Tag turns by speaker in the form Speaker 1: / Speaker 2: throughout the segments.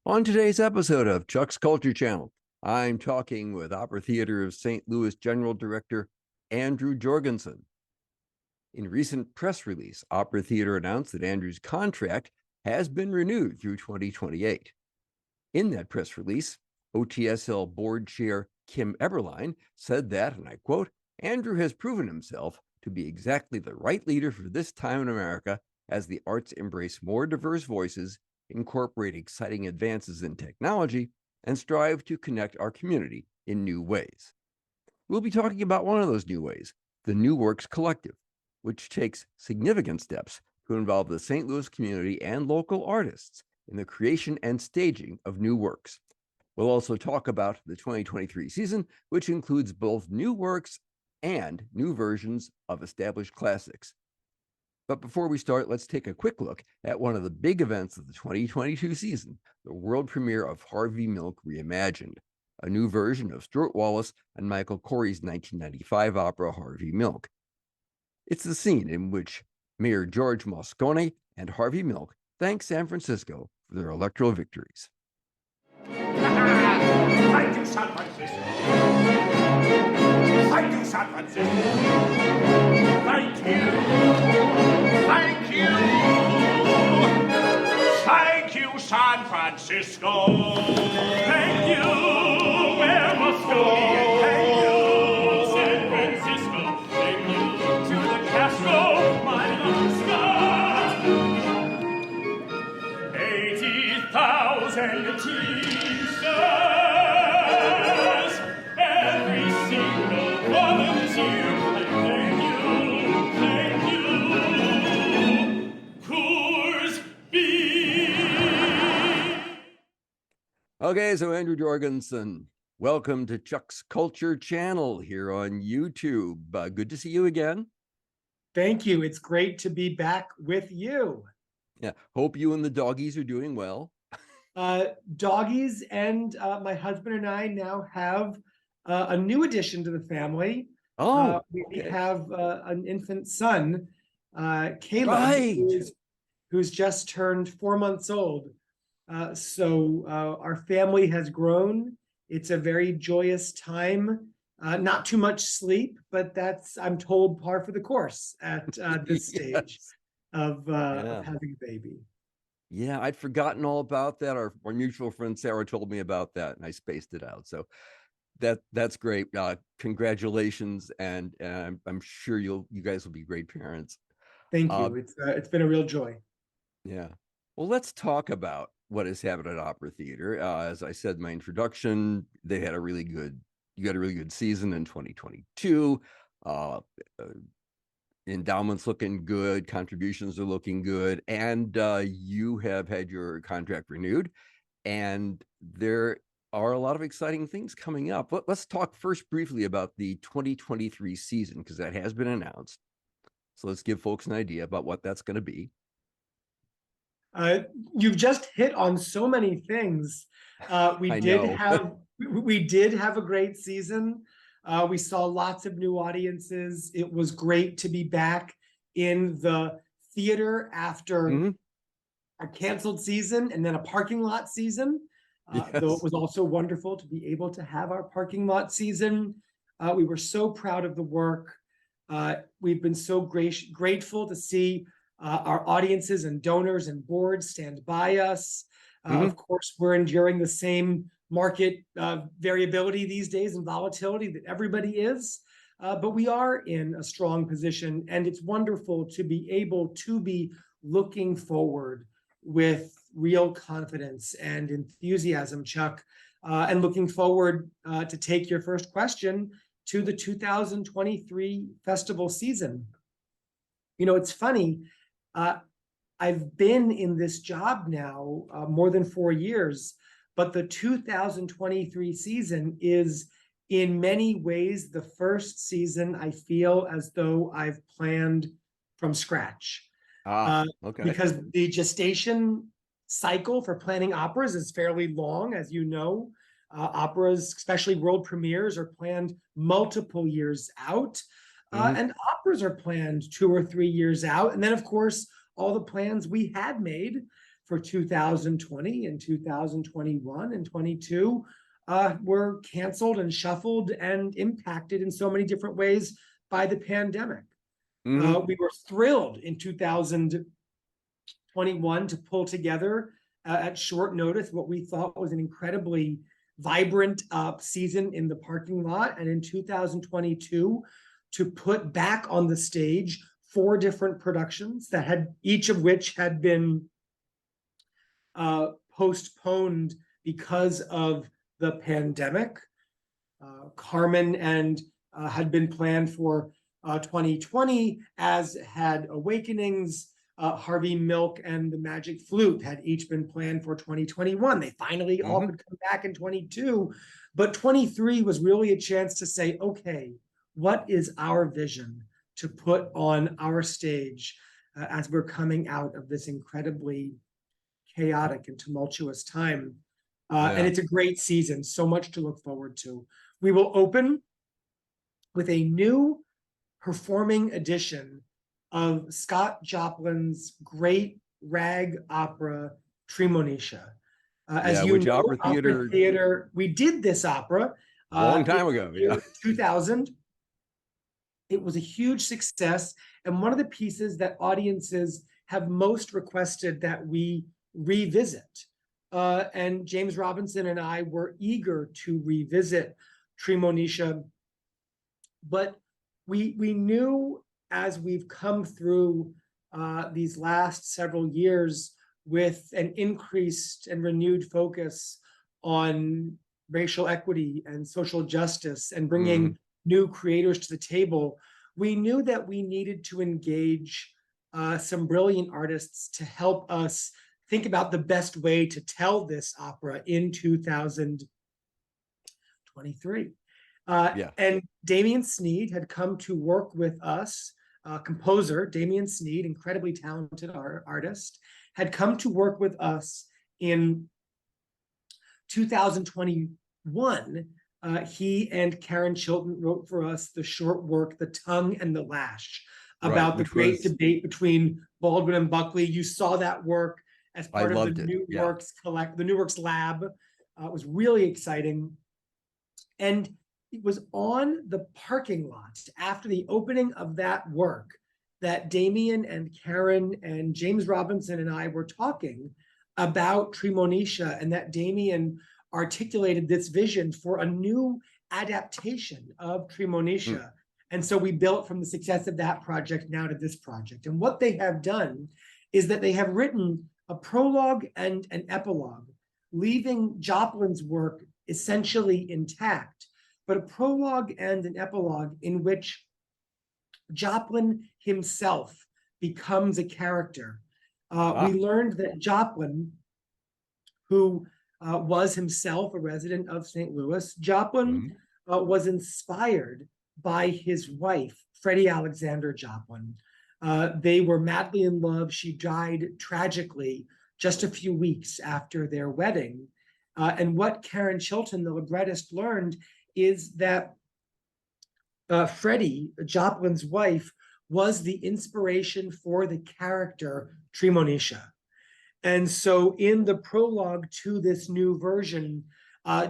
Speaker 1: On today's episode of Chuck's Culture Channel, I'm talking with Opera Theater of St. Louis General Director Andrew Jorgensen. In recent press release, Opera Theater announced that Andrew's contract has been renewed through 2028. In that press release, OTSL Board Chair Kim Eberlein said that, and I quote, Andrew has proven himself to be exactly the right leader for this time in America as the arts embrace more diverse voices, incorporate exciting advances in technology, and strive to connect our community in new ways. We'll be talking about one of those new ways, the New Works Collective, which takes significant steps to involve the St. Louis community and local artists in the creation and staging of new works. We'll also talk about the 2023 season, which includes both new works and new versions of established classics. But before we start, let's take a quick look at one of the big events of the 2022 season, the world premiere of Harvey Milk Reimagined, a new version of Stuart Wallace and Michael Corey's 1995 opera Harvey Milk. It's the scene in which Mayor George Moscone and Harvey Milk thank San Francisco for their electoral victories.
Speaker 2: Thank you, San Francisco. Thank you, San Francisco. Thank you. Thank you. Thank you, San Francisco. Thank you, Mayor Moscone. Thank you, San Francisco. Thank you to the Castro, my love Scott. 80,000 teachers, every single volunteer. Thank you, Coors B.
Speaker 1: Okay, so Andrew Jorgensen, welcome to Chuck's Culture Channel here on YouTube. Good to see you again.
Speaker 3: Thank you. It's great to be back with you.
Speaker 1: Yeah, hope you and the doggies are doing well.
Speaker 3: Doggies and my husband and I now have a new addition to the family. We have an infant son, Caleb,
Speaker 1: Right.
Speaker 3: who's just turned 4 months old. So our family has grown. It's a very joyous time. Not too much sleep, but that's, I'm told, par for the course at this stage of having a baby.
Speaker 1: Yeah, I'd forgotten all about that. Our mutual friend Sarah told me about that, and I spaced it out. So that's great. Congratulations, and I'm sure you guys will be great parents.
Speaker 3: Thank you. It's been a real joy.
Speaker 1: Yeah. Well, let's talk about what is happening at Opera Theater. As I said in my introduction, you had a really good season in 2022. Endowments looking good, contributions are looking good, and you have had your contract renewed, and there are a lot of exciting things coming up. Let's talk first briefly about the 2023 season, because that has been announced. So let's give folks an idea about what that's going to be.
Speaker 3: You've just hit on so many things. We did have a great season. We saw lots of new audiences. It was great to be back in the theater after a canceled season and then a parking lot season. Though it was also wonderful to be able to have our parking lot season. We were so proud of the work. We've been so grateful to see our audiences and donors and boards stand by us. Of course, we're enduring the same market variability these days and volatility that everybody is, but we are in a strong position, and it's wonderful to be able to be looking forward with real confidence and enthusiasm, Chuck, and looking forward to take your first question to the 2023 festival season. You know, it's funny, I've been in this job now more than 4 years, but the 2023 season is in many ways the first season I feel as though I've planned from scratch. Because the gestation cycle for planning operas is fairly long, as you know. Operas, especially world premieres, are planned multiple years out. And operas are planned 2 or 3 years out. And then, of course, all the plans we had made for 2020 and 2021 and 22 were canceled and shuffled and impacted in so many different ways by the pandemic. We were thrilled in 2021 to pull together at short notice what we thought was an incredibly vibrant season in the parking lot, and in 2022 to put back on the stage 4 different productions that had, each of which had been postponed because of the pandemic. Carmen and had been planned for 2020, as had Awakenings. Harvey Milk and the Magic Flute had each been planned for 2021. They finally all could come back in 22, but 23 was really a chance to say, okay, what is our vision to put on our stage as we're coming out of this incredibly chaotic and tumultuous time? And it's a great season, so much to look forward to. We will open with a new performing edition of Scott Joplin's great rag opera, Tremonisha. As you know,
Speaker 1: Opera Theater,
Speaker 3: we did this opera
Speaker 1: a long time ago,
Speaker 3: 2000. It was a huge success, and one of the pieces that audiences have most requested that we revisit. And James Robinson and I were eager to revisit Tremonisha, but we knew, as we've come through these last several years with an increased and renewed focus on racial equity and social justice and bringing new creators to the table, we knew that we needed to engage some brilliant artists to help us think about the best way to tell this opera in 2023. And Damian Sneed had come to work with us. Composer Damian Sneed, incredibly talented artist, had come to work with us in 2021. He and Karen Chilton wrote for us the short work, The Tongue and the Lash, about the great debate between Baldwin and Buckley. You saw that work as part of the New Works the New Works Lab. It was really exciting. And it was on the parking lot after the opening of that work that Damian and Karen and James Robinson and I were talking about Tremonisha, and that Damian articulated this vision for a new adaptation of Tremonisha. And so we built from the success of that project now to this project. And what they have done is that they have written a prologue and an epilogue, leaving Joplin's work essentially intact, but a prologue and an epilogue in which Joplin himself becomes a character. We learned that Joplin, who was himself a resident of St. Louis, Joplin was inspired by his wife, Freddie Alexander Joplin. They were madly in love. She died tragically just a few weeks after their wedding. And what Karen Chilton, the librettist, learned is that Freddie, Joplin's wife, was the inspiration for the character Tremonisha. And so in the prologue to this new version,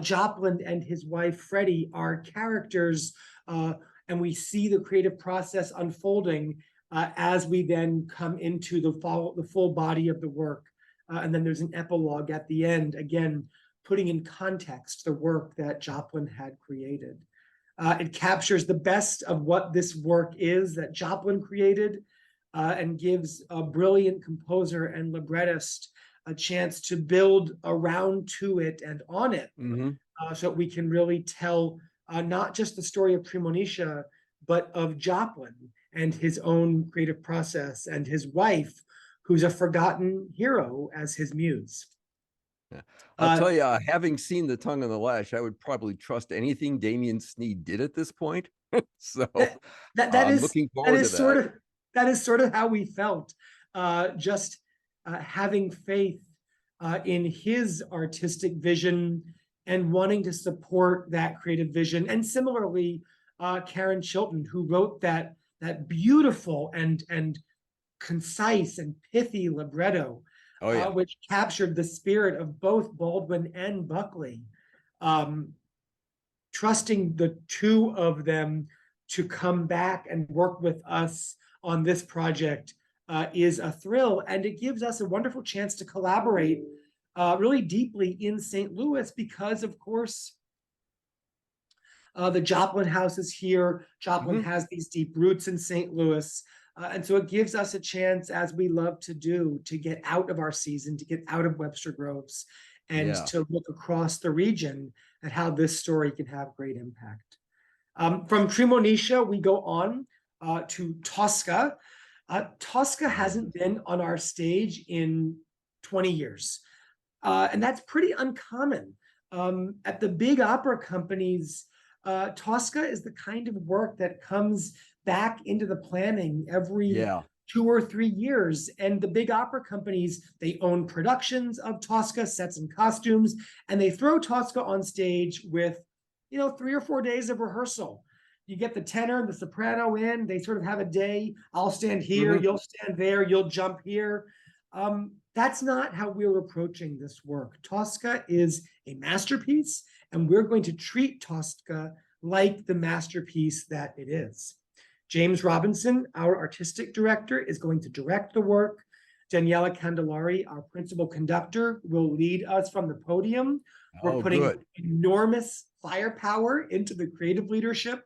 Speaker 3: Joplin and his wife, Freddie, are characters, and we see the creative process unfolding as we then come into the full body of the work. And then there's an epilogue at the end, again, putting in context the work that Joplin had created. It captures the best of what this work is that Joplin created, and gives a brilliant composer and librettist a chance to build around to it and on it, so we can really tell not just the story of Tremonisha, but of Joplin and his own creative process, and his wife, who's a forgotten hero as his muse.
Speaker 1: I'll tell you, having seen The Tongue and the Lash, I would probably trust anything Damian Sneed did at this point. So I'm looking forward to that.
Speaker 3: That is sort of how we felt, just having faith in his artistic vision and wanting to support that creative vision. And similarly, Karen Chilton, who wrote that beautiful and concise and pithy libretto
Speaker 1: Oh yeah.
Speaker 3: which captured the spirit of both Baldwin and Buckley. Trusting the two of them to come back and work with us on this project is a thrill, and it gives us a wonderful chance to collaborate really deeply in St. Louis because, of course, the Joplin House is here. Joplin has these deep roots in St. Louis. And so it gives us a chance, as we love to do, to get out of our season, to get out of Webster Groves, and to look across the region at how this story can have great impact. From Tremonisha, we go on to Tosca. Tosca hasn't been on our stage in 20 years. And that's pretty uncommon. At the big opera companies, Tosca is the kind of work that comes back into the planning every 2 or 3 years. And the big opera companies, they own productions of Tosca, sets and costumes, and they throw Tosca on stage with, 3 or 4 days of rehearsal. You get the tenor and the soprano in, they sort of have a day. I'll stand here, you'll stand there, you'll jump here. That's not how we're approaching this work. Tosca is a masterpiece, and we're going to treat Tosca like the masterpiece that it is. James Robinson, our artistic director, is going to direct the work. Daniela Candelari, our principal conductor, will lead us from the podium. We're putting enormous firepower into the creative leadership.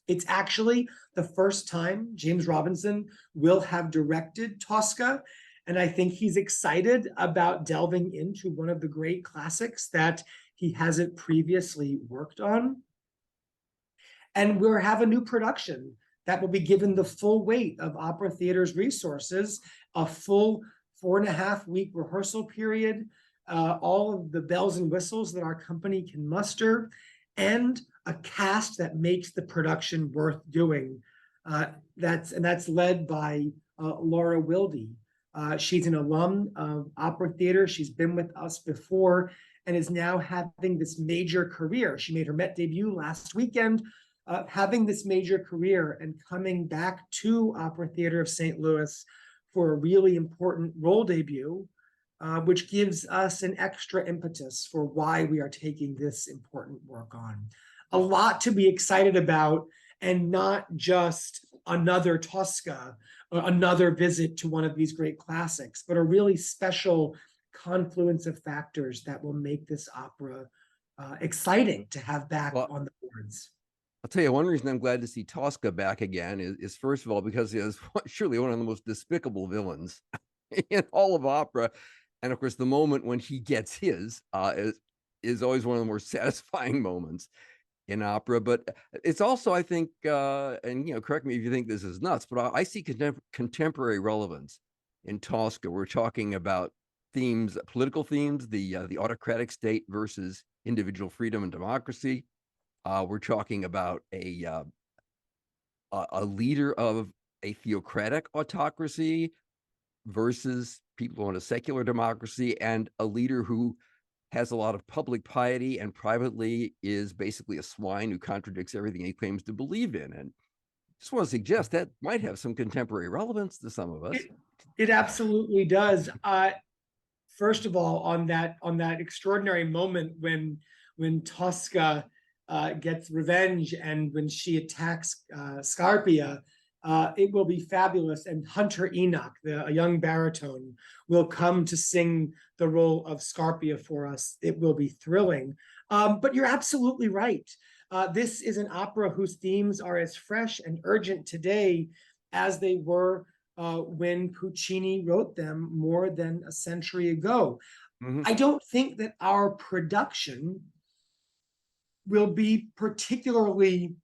Speaker 3: It's actually the first time James Robinson will have directed Tosca, and I think he's excited about delving into one of the great classics that he hasn't previously worked on. And we'll have a new production that will be given the full weight of Opera Theater's resources, a full 4.5-week rehearsal period, all of the bells and whistles that our company can muster, and a cast that makes the production worth doing. That's led by Laura Wilde. She's an alum of Opera Theater. She's been with us before and is now having this major career. She made her Met debut last weekend, having this major career and coming back to Opera Theater of St. Louis for a really important role debut, which gives us an extra impetus for why we are taking this important work on. A lot to be excited about, and not just another Tosca or another visit to one of these great classics, but a really special confluence of factors that will make this opera exciting to have back on the boards.
Speaker 1: I'll tell you, one reason I'm glad to see Tosca back again is first of all, because he is surely one of the most despicable villains in all of opera. And of course, the moment when he gets his is always one of the more satisfying moments in opera. But it's also, I think, and correct me if you think this is nuts, but I see contemporary relevance in Tosca. We're talking about themes, political themes, the autocratic state versus individual freedom and democracy. We're talking about a leader of a theocratic autocracy versus people in a secular democracy, and a leader who has a lot of public piety and privately is basically a swine who contradicts everything he claims to believe in. And just want to suggest that might have some contemporary relevance to some of us.
Speaker 3: It absolutely does. First of all, on that extraordinary moment when Tosca gets revenge and when she attacks Scarpia, it will be fabulous. And Hunter Enoch, a young baritone, will come to sing the role of Scarpia for us. It will be thrilling. But you're absolutely right. This is an opera whose themes are as fresh and urgent today as they were when Puccini wrote them more than a century ago. I don't think that our production will be particularly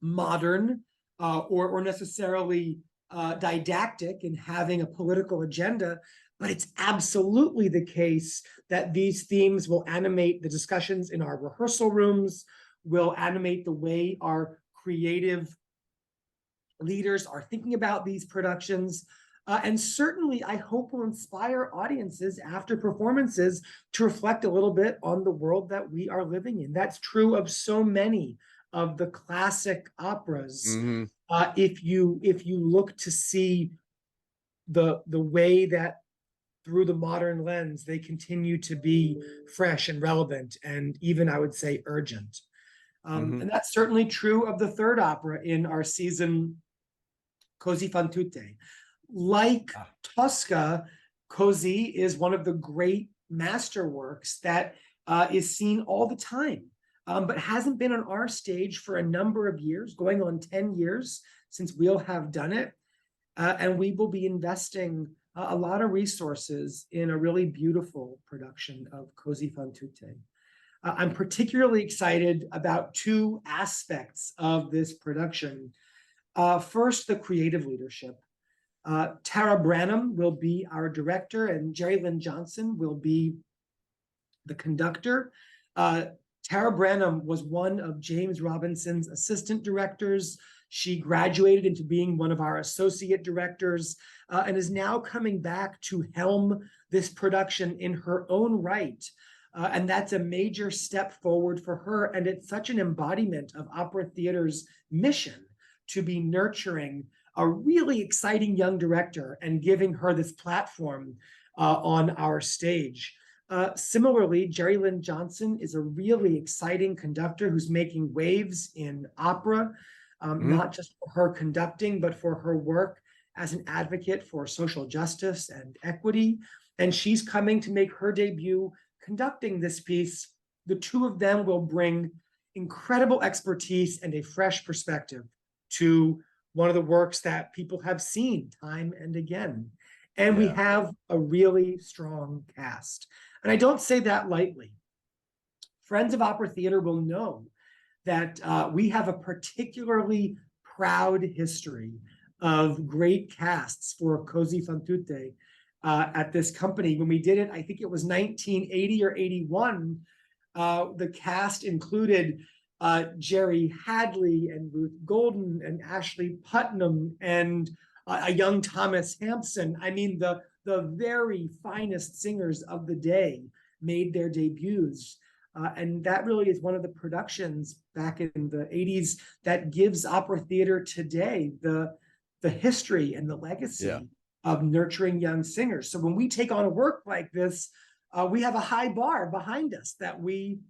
Speaker 3: modern or necessarily didactic in having a political agenda, but it's absolutely the case that these themes will animate the discussions in our rehearsal rooms, will animate the way our creative leaders are thinking about these productions. And certainly, I hope will inspire audiences after performances to reflect a little bit on the world that we are living in. That's true of so many of the classic operas. If you look to see the way that through the modern lens, they continue to be fresh and relevant, and even, I would say, urgent. And that's certainly true of the third opera in our season, Così fan tutte. Like Tosca, Così is one of the great masterworks that is seen all the time, but hasn't been on our stage for a number of years, going on 10 years since we'll have done it. And we will be investing a lot of resources in a really beautiful production of Così fan tutte. I'm particularly excited about two aspects of this production. First, the creative leadership. Tara Branham will be our director, and Jerry Lynn Johnson will be the conductor. Tara Branham was one of James Robinson's assistant directors. She graduated into being one of our associate directors, and is now coming back to helm this production in her own right. And that's a major step forward for her. And it's such an embodiment of opera theater's mission to be nurturing a really exciting young director and giving her this platform on our stage. Similarly, Jerry Lynn Johnson is a really exciting conductor who's making waves in opera, not just for her conducting, but for her work as an advocate for social justice and equity. And she's coming to make her debut conducting this piece. The two of them will bring incredible expertise and a fresh perspective to one of the works that people have seen time and again. And we have a really strong cast. And I don't say that lightly. Friends of Opera Theater will know that we have a particularly proud history of great casts for Così fan tutte at this company. When we did it, I think it was 1980 or 81, the cast included Jerry Hadley and Ruth Golden and Ashley Putnam and a young Thomas Hampson. I mean, the very finest singers of the day made their debuts. And that really is one of the productions back in the 80s that gives opera theater today the history and the legacy of nurturing young singers. So when we take on a work like this, we have a high bar behind us that we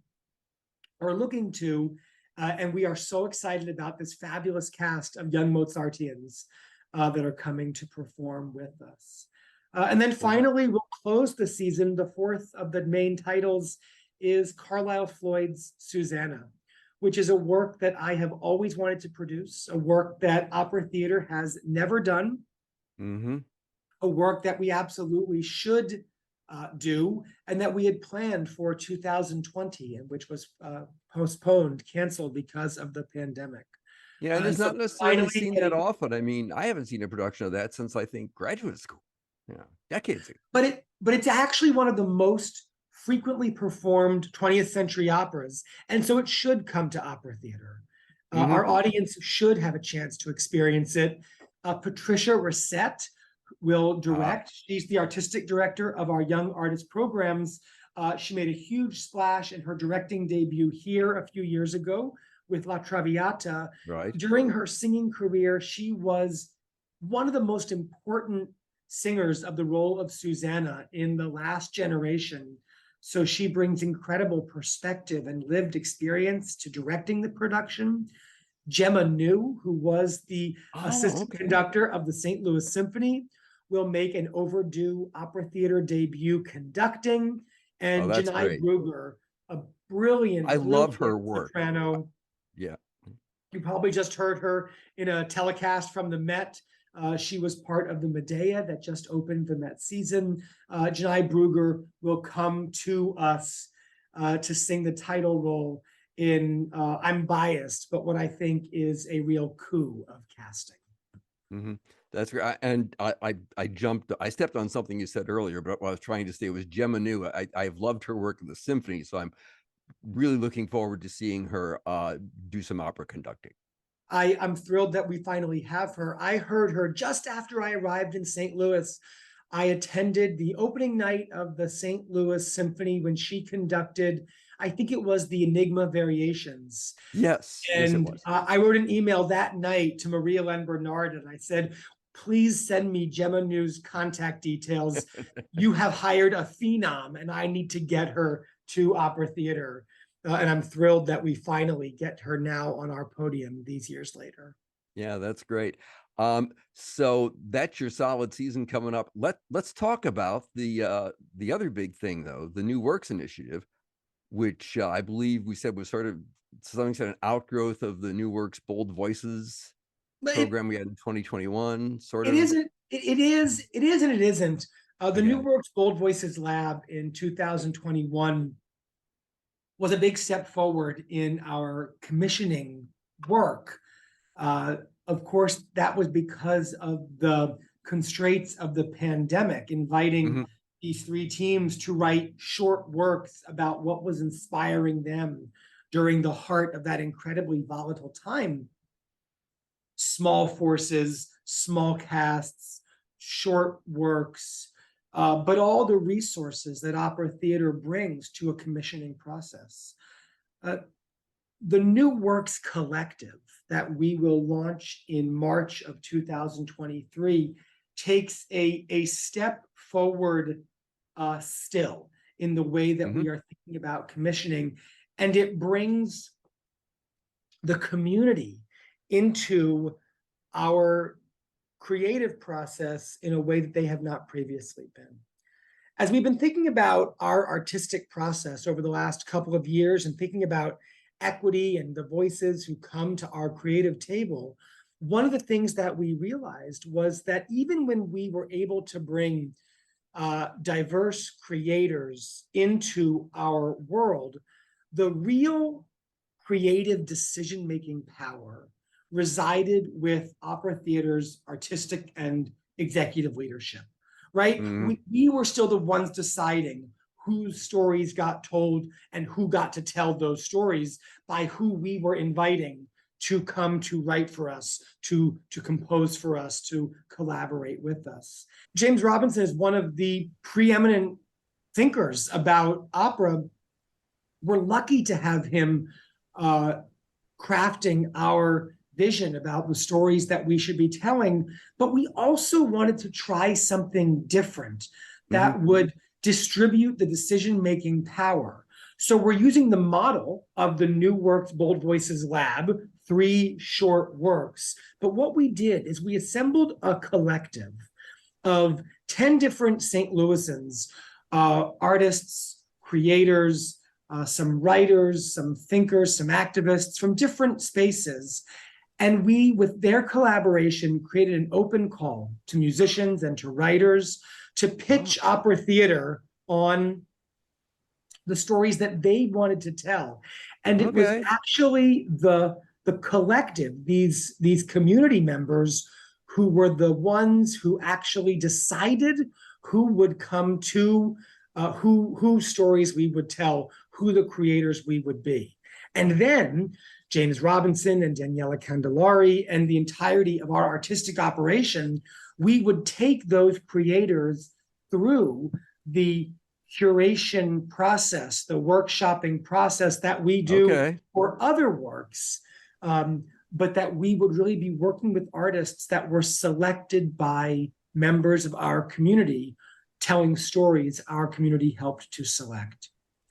Speaker 3: are looking to, and we are so excited about this fabulous cast of young Mozartians that are coming to perform with us. And then finally, we'll close the season. The fourth of the main titles is Carlisle Floyd's Susanna, which is a work that I have always wanted to produce, a work that opera theater has never done, a work that we absolutely should do, and that we had planned for 2020, and which was postponed, canceled because of the pandemic.
Speaker 1: Yeah, and it's not necessarily seen that often. I mean, I haven't seen a production of that since I think graduate school, decades ago.
Speaker 3: But it's actually one of the most frequently performed 20th century operas, and so it should come to opera theater. Our audience should have a chance to experience it. Patricia Reset will direct. She's the artistic director of our young artist programs. She made a huge splash in her directing debut here a few years ago with La Traviata.
Speaker 1: Right.
Speaker 3: During her singing career, she was one of the most important singers of the role of Susanna in the last generation. So she brings incredible perspective and lived experience to directing the production. Gemma New, who was the assistant conductor of the St. Louis Symphony, will make an overdue opera theater debut conducting. And Janai Brugger, a brilliant,
Speaker 1: I love her work.
Speaker 3: Soprano.
Speaker 1: Yeah.
Speaker 3: You probably just heard her in a telecast from the Met. She was part of the Medea that just opened the Met season. Janai Brugger will come to us to sing the title role in, I'm biased, but what I think is a real coup of casting.
Speaker 1: That's right. And I stepped on something you said earlier, but what I was trying to say was Gemma New. I've loved her work in the symphony, so I'm really looking forward to seeing her do some opera conducting.
Speaker 3: I'm thrilled that we finally have her. I heard her just after I arrived in St. Louis. I attended the opening night of the St. Louis Symphony when she conducted, I think it was the Enigma Variations.
Speaker 1: Yes.
Speaker 3: And
Speaker 1: yes, it was.
Speaker 3: I wrote an email that night to Maria Len Bernard, and I said, please send me Gemma News contact details. You have hired a phenom and I need to get her to Opera Theater. And I'm thrilled that we finally get her now on our podium these years later.
Speaker 1: Yeah, that's great. So that's your solid season coming up. Let's talk about the other big thing though, the New Works Initiative, which I believe we said was sort of to some extent an outgrowth of the New Works Bold Voices program we had in 2021, sort of.
Speaker 3: It isn't. It is and it isn't. The New
Speaker 1: Okay.
Speaker 3: Works Bold Voices Lab in 2021 was a big step forward in our commissioning work. Of course, that was because of the constraints of the pandemic, inviting these three teams to write short works about what was inspiring them during the heart of that incredibly volatile time. Small forces, small casts, short works, but all the resources that opera theater brings to a commissioning process. The New Works Collective that we will launch in March of 2023 takes a step forward still in the way that we are thinking about commissioning, and it brings the community into our creative process in a way that they have not previously been. As we've been thinking about our artistic process over the last couple of years and thinking about equity and the voices who come to our creative table, one of the things that we realized was that even when we were able to bring diverse creators into our world, the real creative decision-making power resided with opera theater's artistic and executive leadership, right? We were still the ones deciding whose stories got told and who got to tell those stories by who we were inviting to come to write for us, to compose for us, to collaborate with us. James Robinson is one of the preeminent thinkers about opera. We're lucky to have him crafting our vision about the stories that we should be telling, but we also wanted to try something different that would distribute the decision-making power. So we're using the model of the New Works Bold Voices Lab, 3 short works. But what we did is we assembled a collective of 10 different St. Louisans, artists, creators, some writers, some thinkers, some activists from different spaces. And we, with their collaboration, created an open call to musicians and to writers to pitch opera theater on the stories that they wanted to tell. And it was actually the collective, these community members who were the ones who actually decided who would come to, who stories we would tell, who the creators we would be. And then James Robinson and Daniela Candelari and the entirety of our artistic operation, we would take those creators through the curation process, the workshopping process that we do for other works, but that we would really be working with artists that were selected by members of our community, telling stories our community helped to select.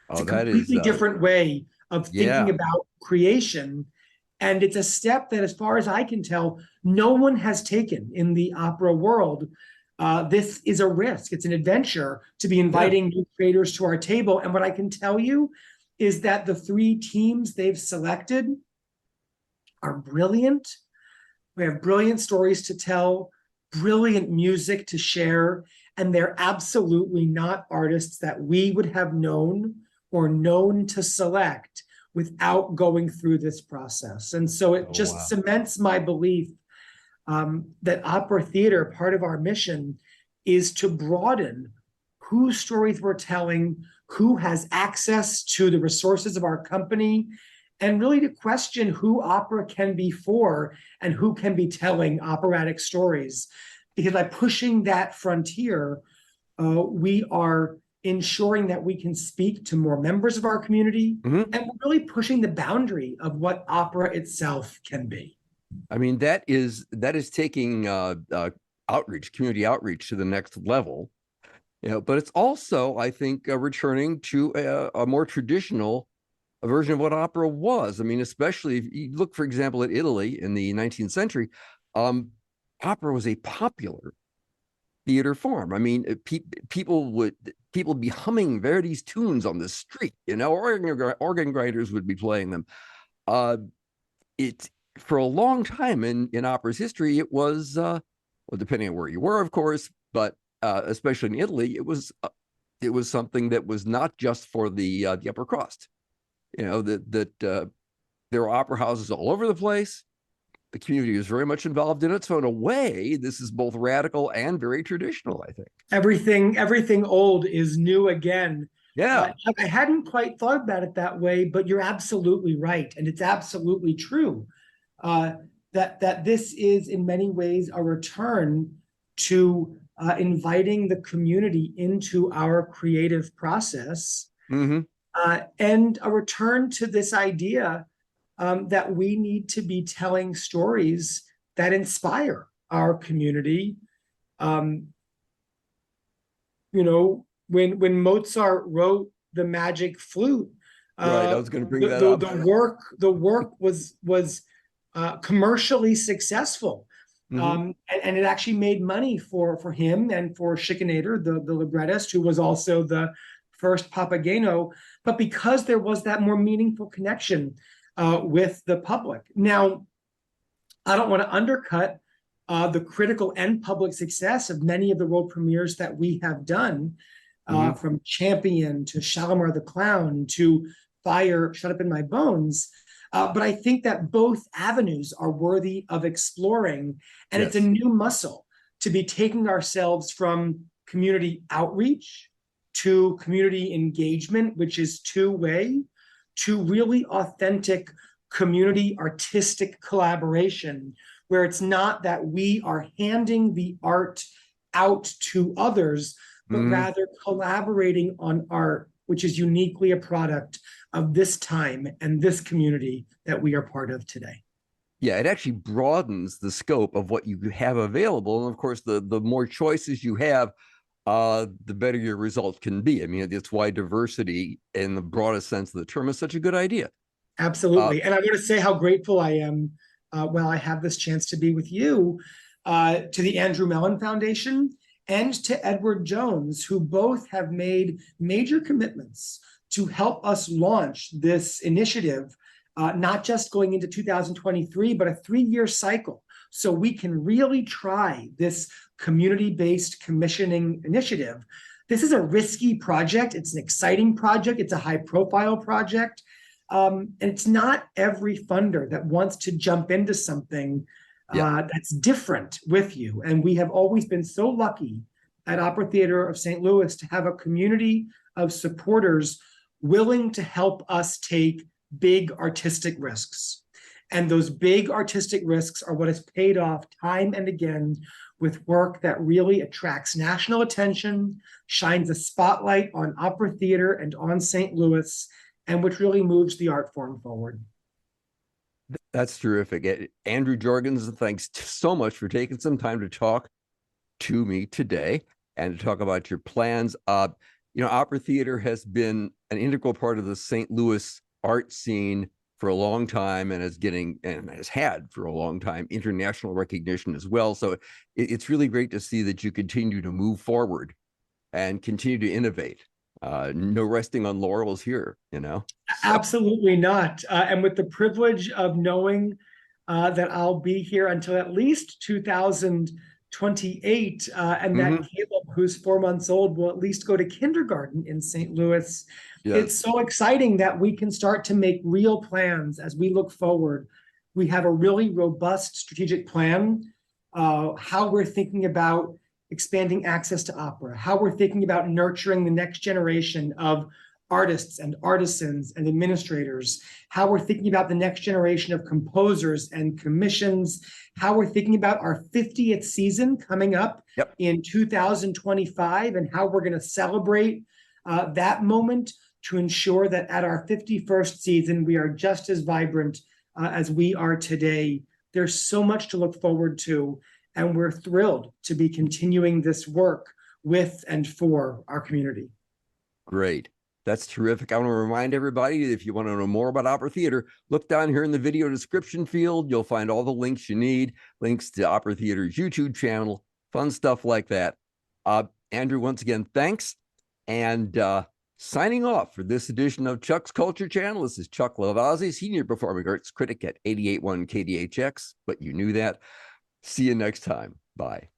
Speaker 3: It's a completely different way of thinking about creation. And it's a step that, as far as I can tell, no one has taken in the opera world. This is a risk. It's an adventure to be inviting new creators to our table. And what I can tell you is that the 3 teams they've selected are brilliant. We have brilliant stories to tell, brilliant music to share, and they're absolutely not artists that we would have known or known to select without going through this process. And so it cements my belief that opera theater, part of our mission, is to broaden whose stories we're telling, who has access to the resources of our company, and really to question who opera can be for and who can be telling operatic stories. Because by pushing that frontier, we are ensuring that we can speak to more members of our community, and we're really pushing the boundary of what opera itself can be.
Speaker 1: I mean, that is taking outreach, community outreach to the next level. But it's also, I think, returning to a more traditional version of what opera was. I mean, especially if you look, for example, at Italy in the 19th century, opera was a popular theater form. I mean, people would be humming Verdi's tunes on the street. Organ grinders would be playing them. It for a long time in opera's history, it was well, depending on where you were, of course, but especially in Italy, it was something that was not just for the upper crust. That there were opera houses all over the place. The community was very much involved in it. So in a way, this is both radical and very traditional, I think.
Speaker 3: Everything old is new again.
Speaker 1: Yeah.
Speaker 3: I hadn't quite thought about it that way, but you're absolutely right. And it's absolutely true that this is in many ways a return to inviting the community into our creative process, and a return to this idea that we need to be telling stories that inspire our community. When Mozart wrote the Magic Flute,
Speaker 1: right, I was going to bring that up.
Speaker 3: The work was commercially successful. And it actually made money for him and for Schikaneder, the librettist, who was also the first Papageno, but because there was that more meaningful connection with the public. Now, I don't want to undercut the critical and public success of many of the world premieres that we have done, from Champion to Shalimar the Clown to Fire, Shut Up in My Bones. But I think that both avenues are worthy of exploring. And It's a new muscle to be taking ourselves from community outreach to community engagement, which is two-way, to really authentic community artistic collaboration, where it's not that we are handing the art out to others, but rather collaborating on art, which is uniquely a product of this time and this community that we are part of today.
Speaker 1: Yeah, it actually broadens the scope of what you have available. And of course, the more choices you have, the better your result can be. I mean, it's why diversity in the broadest sense of the term is such a good idea.
Speaker 3: Absolutely. And I want to say how grateful I am while I have this chance to be with you, to the Andrew Mellon Foundation and to Edward Jones, who both have made major commitments to help us launch this initiative, not just going into 2023, but a 3-year cycle. So we can really try this community-based commissioning initiative. This is a risky project. It's an exciting project. It's a high-profile project. And it's not every funder that wants to jump into something that's different with you. And we have always been so lucky at Opera Theater of St. Louis to have a community of supporters willing to help us take big artistic risks. And those big artistic risks are what has paid off time and again with work that really attracts national attention, shines a spotlight on opera theater and on St. Louis, and which really moves the art form forward.
Speaker 1: That's terrific. Andrew Jorgensen, thanks so much for taking some time to talk to me today and to talk about your plans. Opera theater has been an integral part of the St. Louis art scene for a long time and has had for a long time international recognition as well. So it's really great to see that you continue to move forward and continue to innovate. No resting on laurels here,
Speaker 3: Absolutely not. And with the privilege of knowing that I'll be here until at least 2028, and that Caleb, who's 4 months old, will at least go to kindergarten in St. Louis. Yes. It's so exciting that we can start to make real plans as we look forward. We have a really robust strategic plan, how we're thinking about expanding access to opera, how we're thinking about nurturing the next generation of artists and artisans and administrators, how we're thinking about the next generation of composers and commissions, how we're thinking about our 50th season coming up in 2025, and how we're going to celebrate that moment to ensure that at our 51st season, we are just as vibrant as we are today. There's so much to look forward to. And we're thrilled to be continuing this work with and for our community.
Speaker 1: Great. That's terrific. I want to remind everybody that if you want to know more about Opera Theater, look down here in the video description field. You'll find all the links you need, links to Opera Theater's YouTube channel, fun stuff like that. Andrew, once again, thanks. And signing off for this edition of Chuck's Culture Channel. This is Chuck Lavazzi, Senior Performing Arts Critic at 88.1 KDHX, but you knew that. See you next time. Bye.